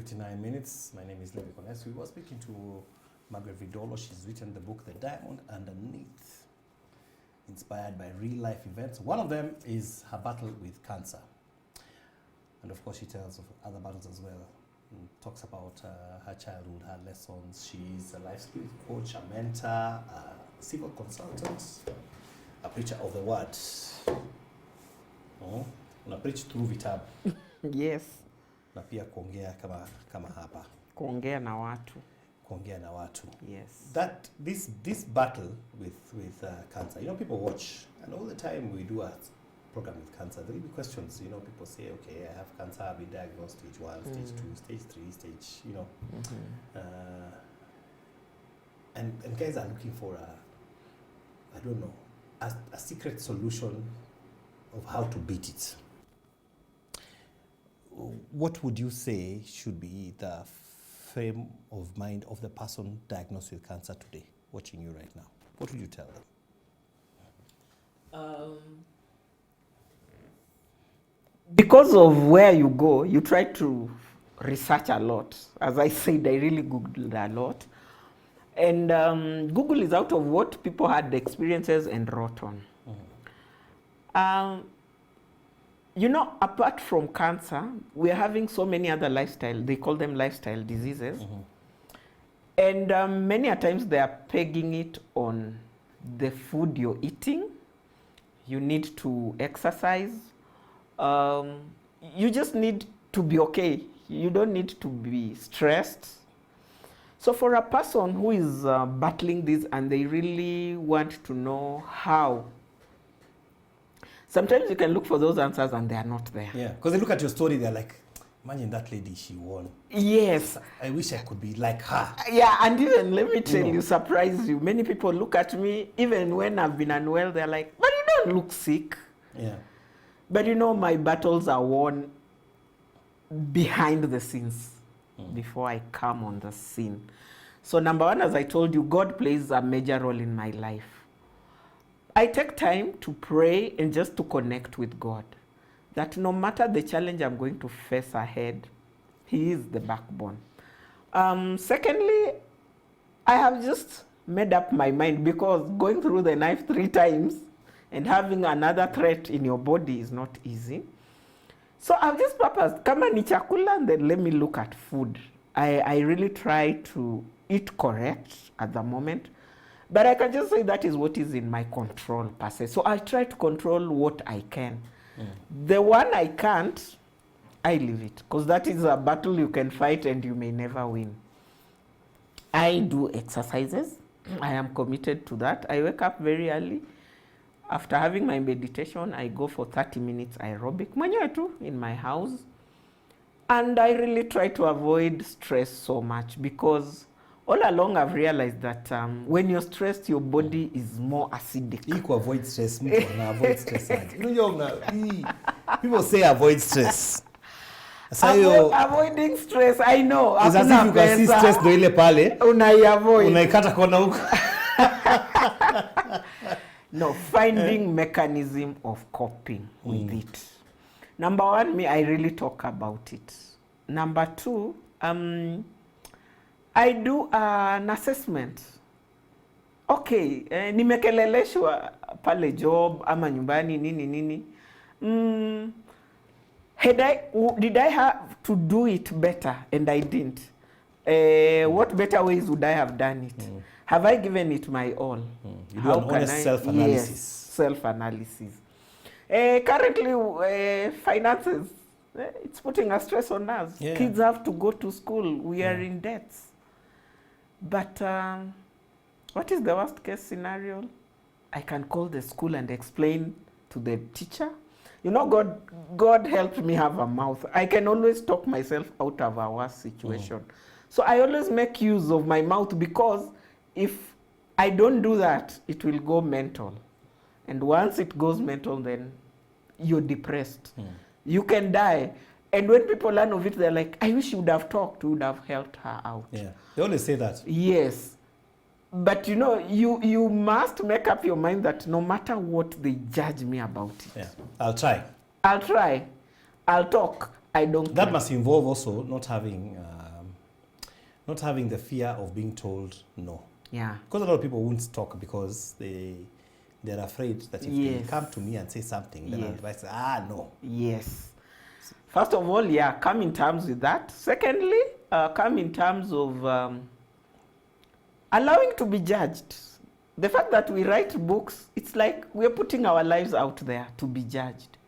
59 minutes. My name is Levi Kones. We were speaking to Margaret Vidolo. She's written the book, The Diamond Underneath, inspired by real-life events. One of them is her battle with cancer. And of course, she tells of other battles as well. And talks about her childhood, her lessons. She's a life skill coach, a mentor, a civil consultant, a preacher of the word. Oh, una preach through vitabu. Yes. Na pia kuongea kama hapa. Kuongea na watu. Kuongea na watu. Yes. That this battle with cancer, you know, people watch, and all the time we do a program with cancer, there will be questions. You know, people say, okay, I have cancer, I've been diagnosed stage 1, stage 2, stage 3, stage, you know. And guys are looking for I don't know, a secret solution of how to beat it. What would you say should be the frame of mind of the person diagnosed with cancer today, watching you right now? What would you tell them? Because of where you go, you try to research a lot. As I said, I really Googled a lot. And Google is out of what people had experiences and wrote on. You know, apart from cancer, we're having so many other lifestyle, they call them lifestyle diseases. And many a times they are pegging it on the food you're eating. You need to exercise. You just need to be okay. You don't need to be stressed. So for a person who is battling this and they really want to know how, sometimes you can look for those answers and they are not there. Yeah, because they look at your story, they're like, imagine that lady, she won. Yes. I wish I could be like her. Yeah, and even, let me tell you, surprise you, many people look at me, even when I've been unwell, they're like, but you don't look sick. Yeah. But you know, my battles are won behind the scenes before I come on the scene. So number one, as I told you, God plays a major role in my life. I take time to pray and just to connect with God. That no matter the challenge I'm going to face ahead, He is the backbone. Secondly, I have just made up my mind, because going through the knife 3 times and having another threat in your body is not easy. So I've just purposed, kama ni chakula, and then let me look at food. I really try to eat correct at the moment. But I can just say that is what is in my control, per se. So I try to control what I can. The one I can't, I leave it. Because that is a battle you can fight and you may never win. I do exercises. I am committed to that. I wake up very early. After having my meditation, I go for 30 minutes aerobic. Mwenyewe tu, in my house. And I really try to avoid stress so much, because all along I've realized that when you're stressed, your body is more acidic. You can avoid stress. Avoid stress. People say avoid stress. Avoiding stress, I know. It's as if you can see stress do ile pale. Unaiavoid. Unaikata kona huko. No, finding mechanism of coping with it. Number one, I really talk about it. Number two, I do an assessment. Okay, nimekeleleshwa pale job ama nyumbani nini. Did I have to do it better and I didn't? What better ways would I have done it? Have I given it my all? You do an honest self-analysis. Yes, self-analysis. Currently, finances, it's putting a stress on us. Yeah. Kids have to go to school. We are in debts. But what is the worst case scenario? I can call the school and explain to the teacher. You know, God helped me have a mouth. I can always talk myself out of a worse situation. So I always make use of my mouth, because if I don't do that, it will go mental. And once it goes mental, then you're depressed. You can die. And when people learn of it, they're like, I wish you would have talked, you would have helped her out. Yeah, they always say that. Yes. But you know, you must make up your mind that no matter what they judge me about it. Yeah, I'll try. I'll try. I'll talk. I don't That care. must involve also not having the fear of being told no. Yeah. Because a lot of people won't talk because they're afraid that if they Yes. come to me and say something, then I'll Yes. advise, no. Yes. First of all, yeah, come in terms with that. Secondly, come in terms of allowing to be judged. The fact that we write books, it's like we're putting our lives out there to be judged.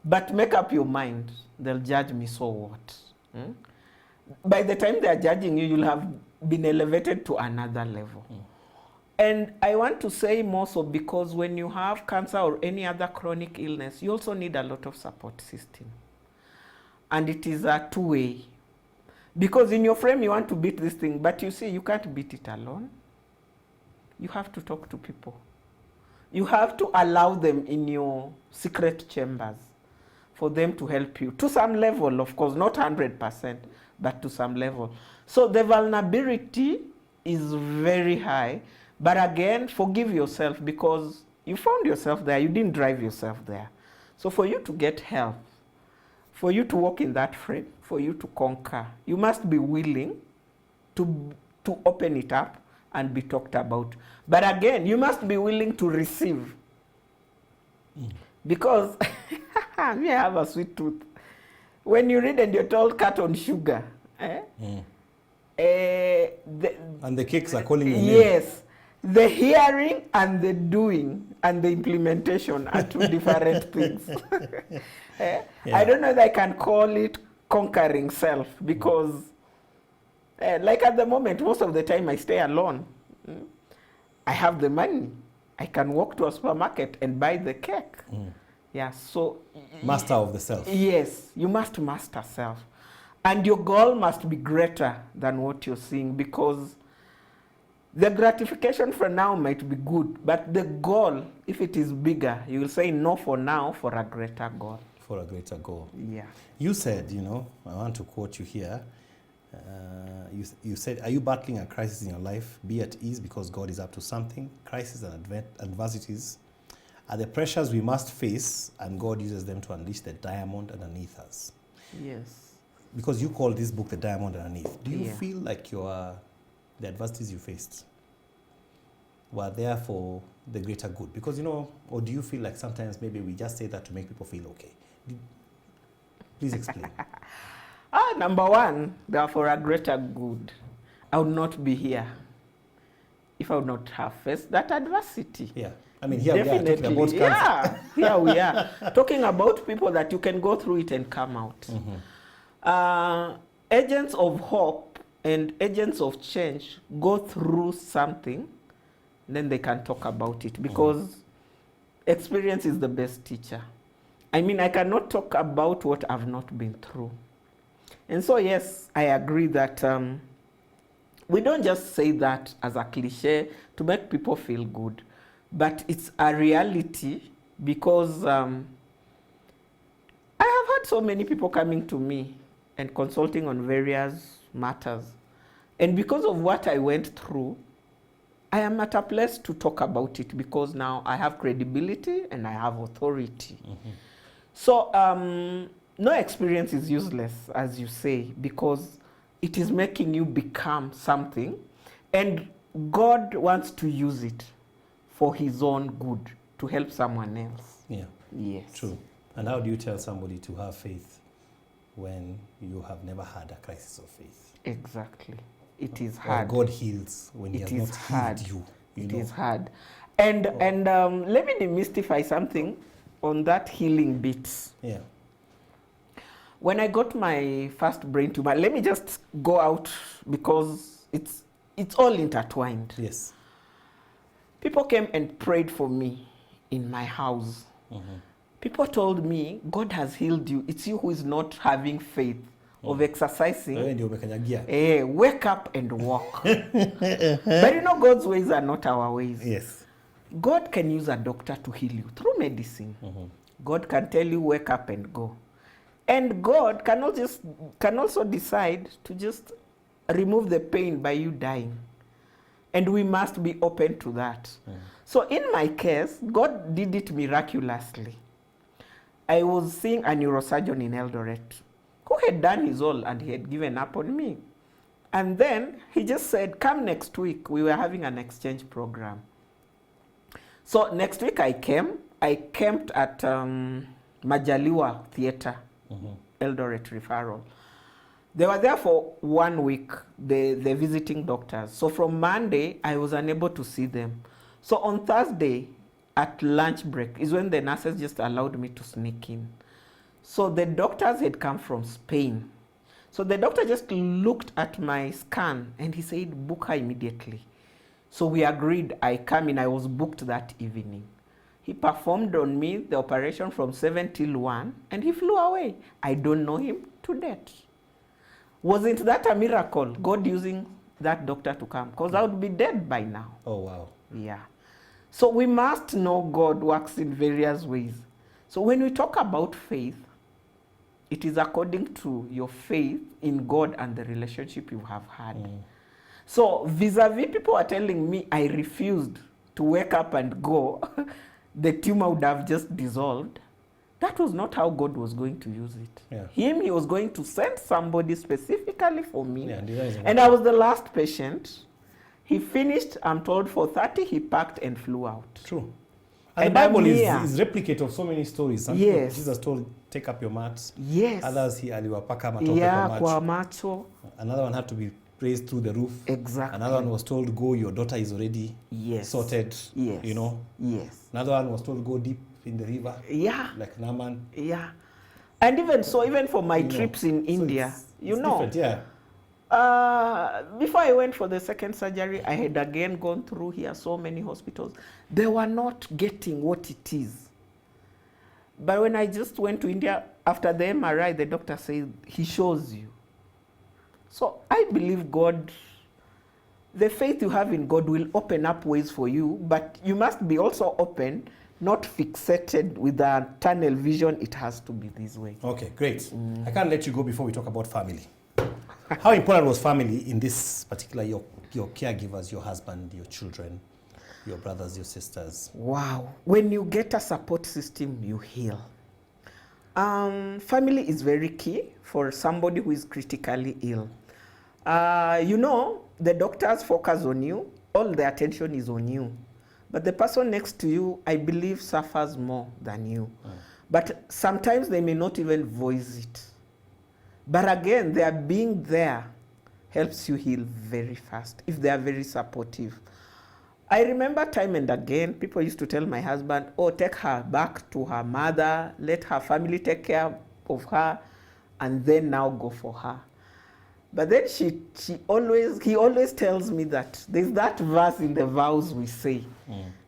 But make up your mind, they'll judge me, so what? Hmm? By the time they're judging you, you'll have been elevated to another level. And I want to say more so because when you have cancer or any other chronic illness, you also need a lot of support system. And it is a two-way. Because in your frame, you want to beat this thing, but you see, you can't beat it alone. You have to talk to people. You have to allow them in your secret chambers for them to help you. To some level, of course, not 100%, but to some level. So the vulnerability is very high. But again, forgive yourself because you found yourself there. You didn't drive yourself there. So for you to get help, for you to walk in that frame, for you to conquer, you must be willing to open it up and be talked about. But again, you must be willing to receive. Because me, I have a sweet tooth. When you read and you're told cut on sugar, And the cakes are calling you. Yes. The hearing and the doing and the implementation are two different things. Yeah. I don't know if I can call it conquering self because like at the moment, most of the time I stay alone. I have the money. I can walk to a supermarket and buy the cake. Yeah, so... Master of the self. Yes, you must master self. And your goal must be greater than what you're seeing because the gratification for now might be good, but the goal, if it is bigger, you will say no for now for a greater goal. For a greater goal. Yeah. You said, I want to quote you here. You said, are you battling a crisis in your life? Be at ease because God is up to something. Crises and adversities are the pressures we must face, and God uses them to unleash the diamond underneath us. Yes. Because you call this book The Diamond Underneath. Do you Yeah. feel like the adversities you faced were there for the greater good? Because, or do you feel like sometimes maybe we just say that to make people feel okay? Please explain. Number one, they are for a greater good. I would not be here if I would not have faced that adversity. Yeah. I mean, here we are talking about cancer. Yeah, here we are talking about people that you can go through it and come out. Agents of hope and agents of change go through something, then they can talk about it because experience is the best teacher. I mean, I cannot talk about what I've not been through. And so, yes, I agree that we don't just say that as a cliche to make people feel good, but it's a reality because I have had so many people coming to me and consulting on various matters. And because of what I went through, I am at a place to talk about it because now I have credibility and I have authority. So no experience is useless, as you say, because it is making you become something, and God wants to use it for his own good, to help someone else. Yeah. Yes. True. And how do you tell somebody to have faith when you have never had a crisis of faith? Exactly. It is Or hard. God heals when he It has is not hard. healed you. It is hard. And let me demystify something on that healing bit. Yeah. When I got my first brain tumor, let me just go out because it's all intertwined. Yes. People came and prayed for me in my house. People told me, God has healed you. It's you who is not having faith of exercising. Wake up and walk. But God's ways are not our ways. Yes. God can use a doctor to heal you through medicine. God can tell you, wake up and go. And God can also decide to just remove the pain by you dying. And we must be open to that. So in my case, God did it miraculously. I was seeing a neurosurgeon in Eldoret who had done his all and he had given up on me. And then he just said, come next week. We were having an exchange program. So next week I came. I camped at Majaliwa Theatre, Eldoret Referral. They were there for 1 week, the visiting doctors. So from Monday, I was unable to see them. So on Thursday, at lunch break, is when the nurses just allowed me to sneak in. So the doctors had come from Spain. So the doctor just looked at my scan and he said, book her immediately. So we agreed. I come in. I was booked that evening. He performed on me the operation from 7 till 1 and he flew away. I don't know him to date. Wasn't that a miracle, God using that doctor to come? Because I would be dead by now. Oh, wow. Yeah. So we must know God works in various ways. So when we talk about faith, it is according to your faith in God and the relationship you have had. So vis-a-vis people are telling me I refused to wake up and go, the tumor would have just dissolved. That was not how God was going to use it. Yeah. He was going to send somebody specifically for me. Yeah, and I was the last patient. He finished, I'm told, 4:30, he packed and flew out. True. And the Bible is replicate of so many stories. Some people, Jesus told, take up your mats. Yes. Others, he aliwapaka matope kwa macho. Another one had to be raised through the roof. Exactly. Another one was told, go, your daughter is already sorted. Yes. You know? Yes. Another one was told, go deep in the river. Yeah. Like Naaman. Yeah. And even so, even for my trips in India, it's different, yeah. Before I went for the second surgery, I had again gone through here so many hospitals. They were not getting what it is. But when I just went to India, after the MRI, the doctor said, he shows you. So I believe God, the faith you have in God will open up ways for you, but you must be also open, not fixated with a tunnel vision. It has to be this way. Okay, great. I can't let you go before we talk about family. How important was family in this particular, your caregivers, your husband, your children, your brothers, your sisters? Wow. When you get a support system, you heal. Family is very key for somebody who is critically ill. You know, the doctors focus on you. All the attention is on you. But the person next to you, I believe, suffers more than you. But sometimes they may not even voice it. But again, their being there helps you heal very fast if they are very supportive. I remember time and again, people used to tell my husband, oh, take her back to her mother, let her family take care of her, and then now go for her. But then he always tells me that there's that verse in the vows we say,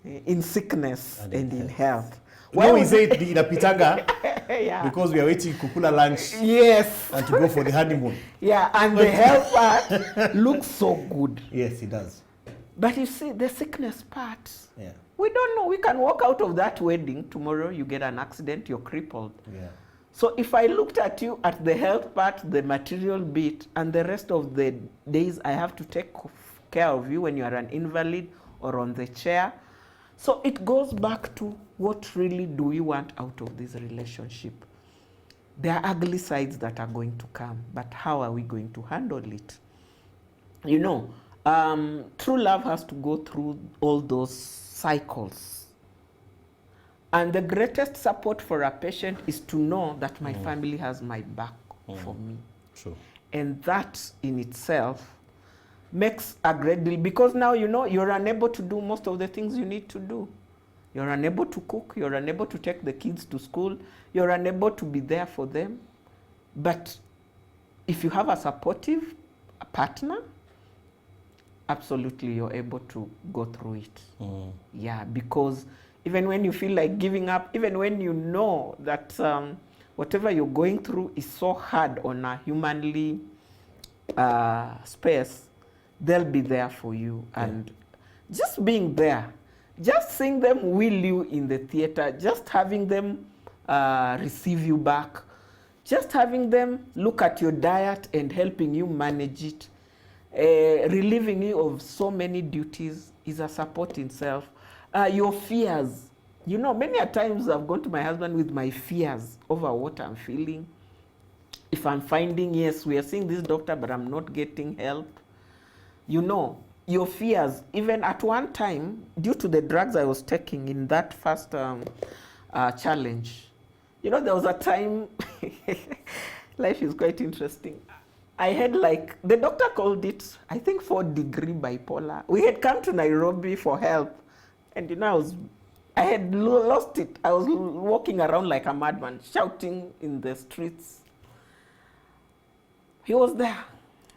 in sickness and in health. Why we say it in a pitanga? Yeah. Because we are waiting kukula lunch. Yes. And to go for the honeymoon. Yeah, and the health part looks so good. Yes, it does. But you see, the sickness part, yeah, we don't know. We can walk out of that wedding. Tomorrow you get an accident, you're crippled. Yeah. So if I looked at you at the health part, the material bit, and the rest of the days I have to take care of you when you are an invalid or on the chair. So it goes back to what really do we want out of this relationship? There are ugly sides that are going to come, but how are we going to handle it? You know, true love has to go through all those cycles. And the greatest support for a patient is to know that my family has my back for me. True. And that in itself makes a great deal, because now you know you're unable to do most of the things you need to do. You're unable to cook, you're unable to take the kids to school, you're unable to be there for them. But if you have a supportive partner, absolutely you're able to go through it. Yeah, because even when you feel like giving up, even when you know that whatever you're going through is so hard on a humanly space, they'll be there for you. And just being there, just seeing them will you in the theater, just having them receive you back, just having them look at your diet and helping you manage it, relieving you of so many duties is a support in self. Your fears, you know, many a times I've gone to my husband with my fears over what I'm feeling. if I'm finding, yes, we are seeing this doctor, but I'm not getting help, you know, your fears, even at one time, due to the drugs I was taking in that first challenge, you know, there was a time, life is quite interesting. I had like, the doctor called it, I think 4-degree bipolar. We had come to Nairobi for help. And you know, I had lost it. I was walking around like a madman, shouting in the streets. He was there.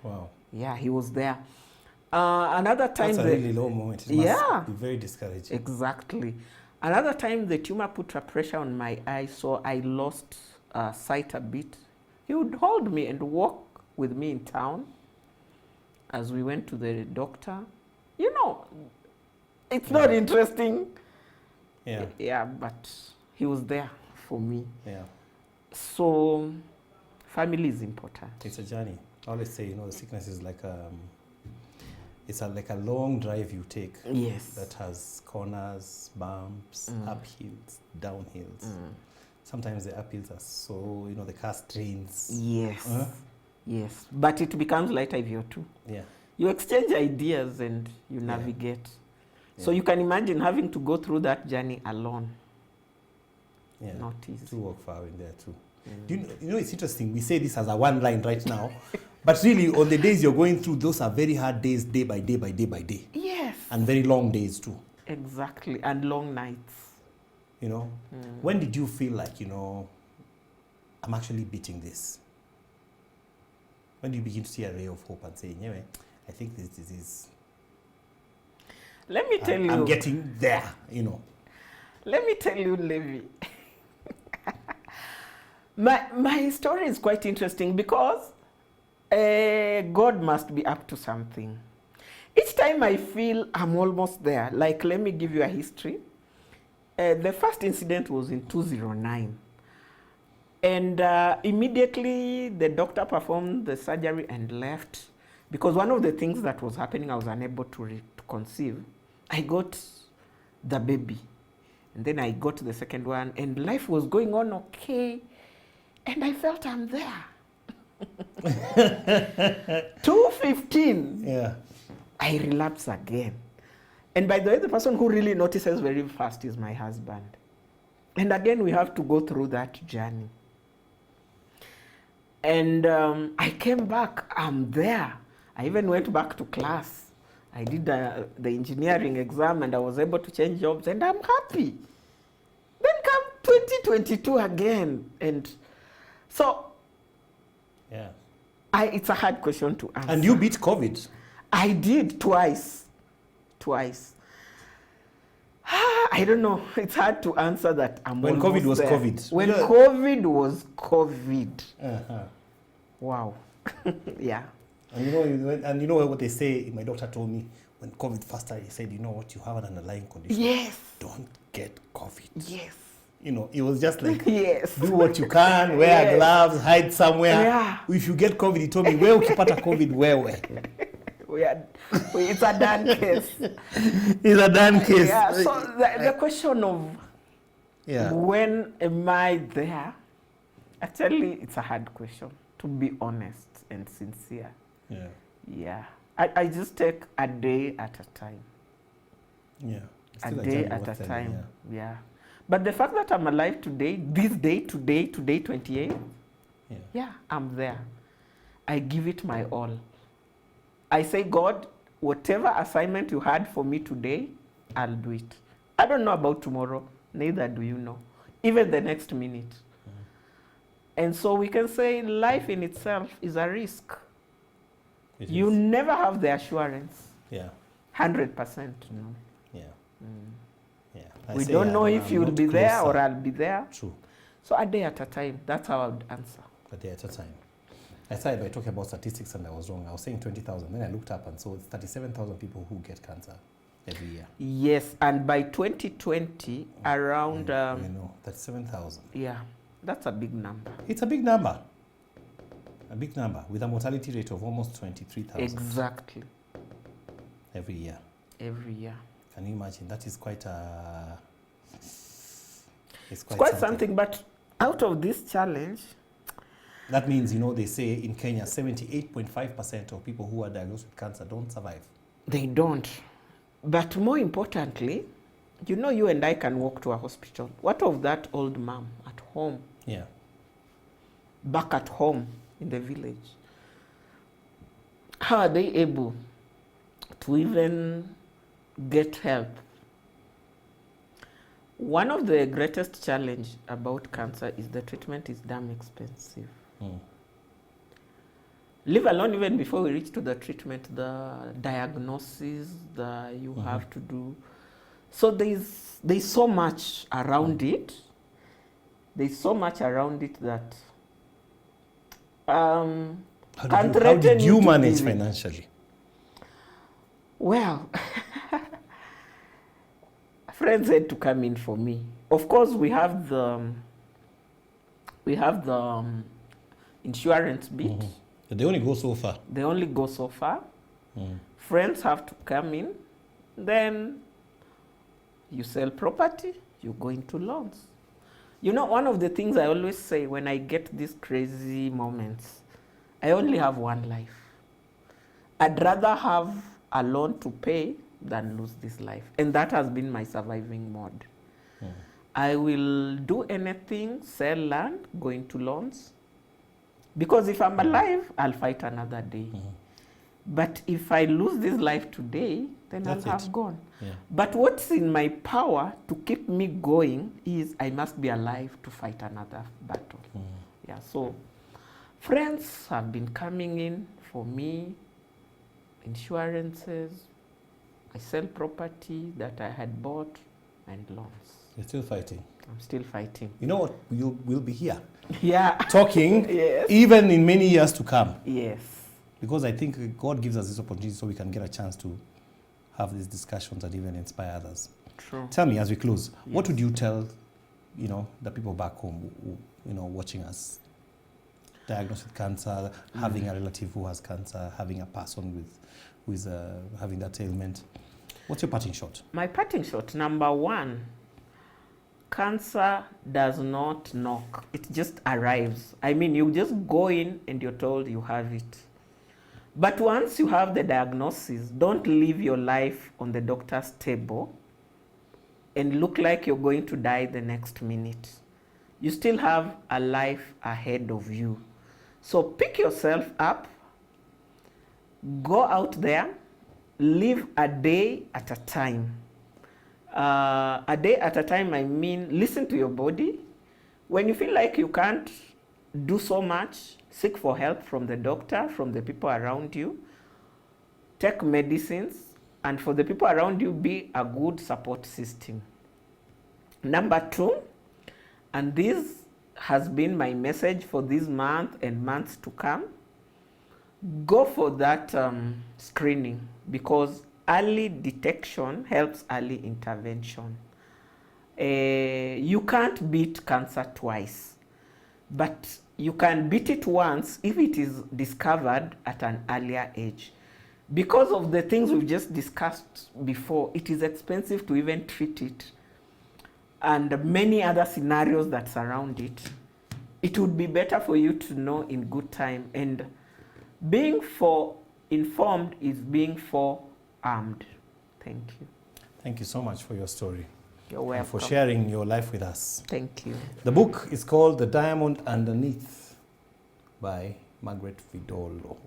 Wow. Yeah, he was there. Another time... That's a really low moment. It must be very discouraging. Exactly. Another time the tumor put a pressure on my eye, so I lost sight a bit. He would hold me and walk with me in town as we went to the doctor. You know, it's not interesting. Yeah. Yeah, but he was there for me. Yeah. So family is important. It's a journey. I always say, you know, the sickness is like like a long drive you take. Yes. That has corners, bumps, uphills, downhills. Sometimes the uphills are so, you know, the car strains. Yes. Yes. But it becomes lighter if you're two. Yeah. You exchange ideas and you navigate. So you can imagine having to go through that journey alone. Yeah. Not easy. To walk far in there too. Do you know, it's interesting. We say this as a one line right now, but really on the days you're going through, those are very hard days, day by day by day by day. Yes. And very long days too. Exactly. And long nights. You know, when did you feel like, you know, I'm actually beating this? When do you begin to see a ray of hope and say, yeah, I think this disease, let me tell you, I'm getting there, you know. Let me tell you, Levi. my story is quite interesting because God must be up to something. Each time I feel I'm almost there, like let me give you a history. The first incident was in 2009. And immediately the doctor performed the surgery and left. Because one of the things that was happening, I was unable to conceive. I got the baby. And then I got the second one. And life was going on okay. And I felt I'm there. 2:15. Yeah. I relapse again. And by the way, the person who really notices very fast is my husband. And again, we have to go through that journey. And I came back, I'm there. I even went back to class. I did the engineering exam and I was able to change jobs and I'm happy. Then come 2022 again. And so, it's a hard question to answer. And you beat COVID. I did twice. I don't know. It's hard to answer that. When COVID was there. COVID. When COVID was COVID. Wow. Yeah. And you know what they say, my doctor told me, when COVID first started, he said, you know what, you have an underlying condition. Yes. Don't get COVID. Yes. You know, it was just like, yes. Do what you can, wear gloves, hide somewhere. Yeah. If you get COVID, he told me, where ukipata COVID, where? It's a done case. It's a done case. Yeah, so the question of when am I there, actually, it's a hard question, to be honest and sincere. Yeah. Yeah. I just take a day at a time. Yeah. A day at a time. Yeah. But the fact that I'm alive today, today, 28, I'm there. I give it my all. I say, God, whatever assignment you had for me today, I'll do it. I don't know about tomorrow, neither do you know. Even the next minute. And so we can say life in itself is a risk. You never have the assurance. Yeah. 100%. No. Yeah. We don't know if you'll be there or I'll be there. True. So a day at a time, that's how I would answer. A day at a time. I started by talking about statistics and I was wrong. I was saying 20,000. Then I looked up and saw it's 37,000 people who get cancer every year. Yes, and by 2020, around... 37,000. Yeah, that's a big number. It's a big number. A big number with a mortality rate of almost 23,000. Exactly. Every year. Every year. Can you imagine? That is quite a... It's quite something, but out of this challenge, That means, you know, they say in Kenya, 78.5% of people who are diagnosed with cancer don't survive. They don't. But more importantly, you know, you and I can walk to a hospital. What of that old mom at home? Yeah. Back at home in the village? How are they able to even get help? One of the greatest challenge about cancer is the treatment is damn expensive. Leave alone even before we reach to the treatment, the diagnosis that you have to do. So there's so much around it. There's so much around it that How did you manage financially? Well, friends had to come in for me. Of course, we have the insurance bit. They only go so far. They only go so far. Friends have to come in. Then you sell property, you go into loans. You know, one of the things I always say when I get these crazy moments, I only have one life. I'd rather have a loan to pay than lose this life. And that has been my surviving mode. I will do anything, sell land, go into loans. Because if I'm alive, I'll fight another day. But if I lose this life today, then That's I'll have it. gone. Yeah. But what's in my power to keep me going is I must be alive to fight another battle. Yeah, so friends have been coming in for me, insurances, I sell property that I had bought, and loans. You're still fighting. I'm still fighting. You know what? We'll be here Yeah. talking Yes. even in many years to come. Yes. Because I think God gives us this opportunity so we can get a chance to have these discussions and even inspire others. True. Tell me, as we close, what would you tell, you know, the people back home, you know, watching us, diagnosed with cancer, having a relative who has cancer, having a person who is having that ailment? What's your parting shot? My parting shot, number one, cancer does not knock. It just arrives. I mean, you just go in and you're told you have it. But once you have the diagnosis, don't leave your life on the doctor's table and look like you're going to die the next minute. You still have a life ahead of you. So pick yourself up, go out there, live a day at a time. A day at a time, I mean, listen to your body. When you feel like you can't do so much, seek for help from the doctor, from the people around you. Take medicines, and for the people around you, be a good support system. Number two, and this has been my message for this month and months to come, go for that screening, because early detection helps early intervention. You can't beat cancer twice, but you can beat it once if it is discovered at an earlier age. Because of the things we've just discussed before, it is expensive to even treat it, and many other scenarios that surround it. It would be better for you to know in good time, and being informed is being forearmed. Thank you. Thank you so much for your story. You're welcome. And for sharing your life with us. Thank you. The book is called The Diamond Underneath by Margaret Vidolo.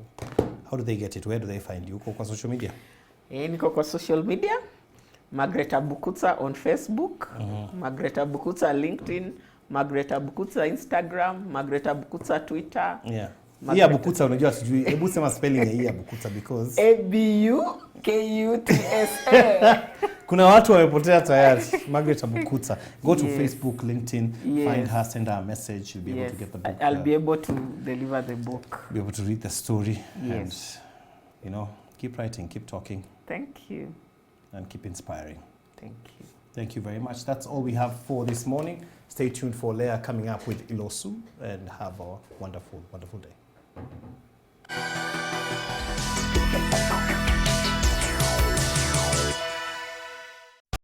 How do they get it? Where do they find you? Uko kwa social media? Niko kwa social media. Margaret Abukutsa on Facebook. Margaret Abukutsa LinkedIn. Margaret Abukutsa Instagram. Margaret Abukutsa Twitter. Yeah. Hii Abukutsa unajua sijui. Hebu sema spelling ya hii Abukutsa because ABUKUTSA. Kuna watu wamepotea tayari. Margaret Abukutsa. Go to Facebook, LinkedIn, find her, send her a message. She'll be able to get the book. I'll be able to deliver the book. Be able to read the story. Yes. And, you know, keep writing, keep talking. Thank you. And keep inspiring. Thank you. Thank you very much. That's all we have for this morning. Stay tuned for Leah coming up with Ilosu, and have a wonderful, wonderful day.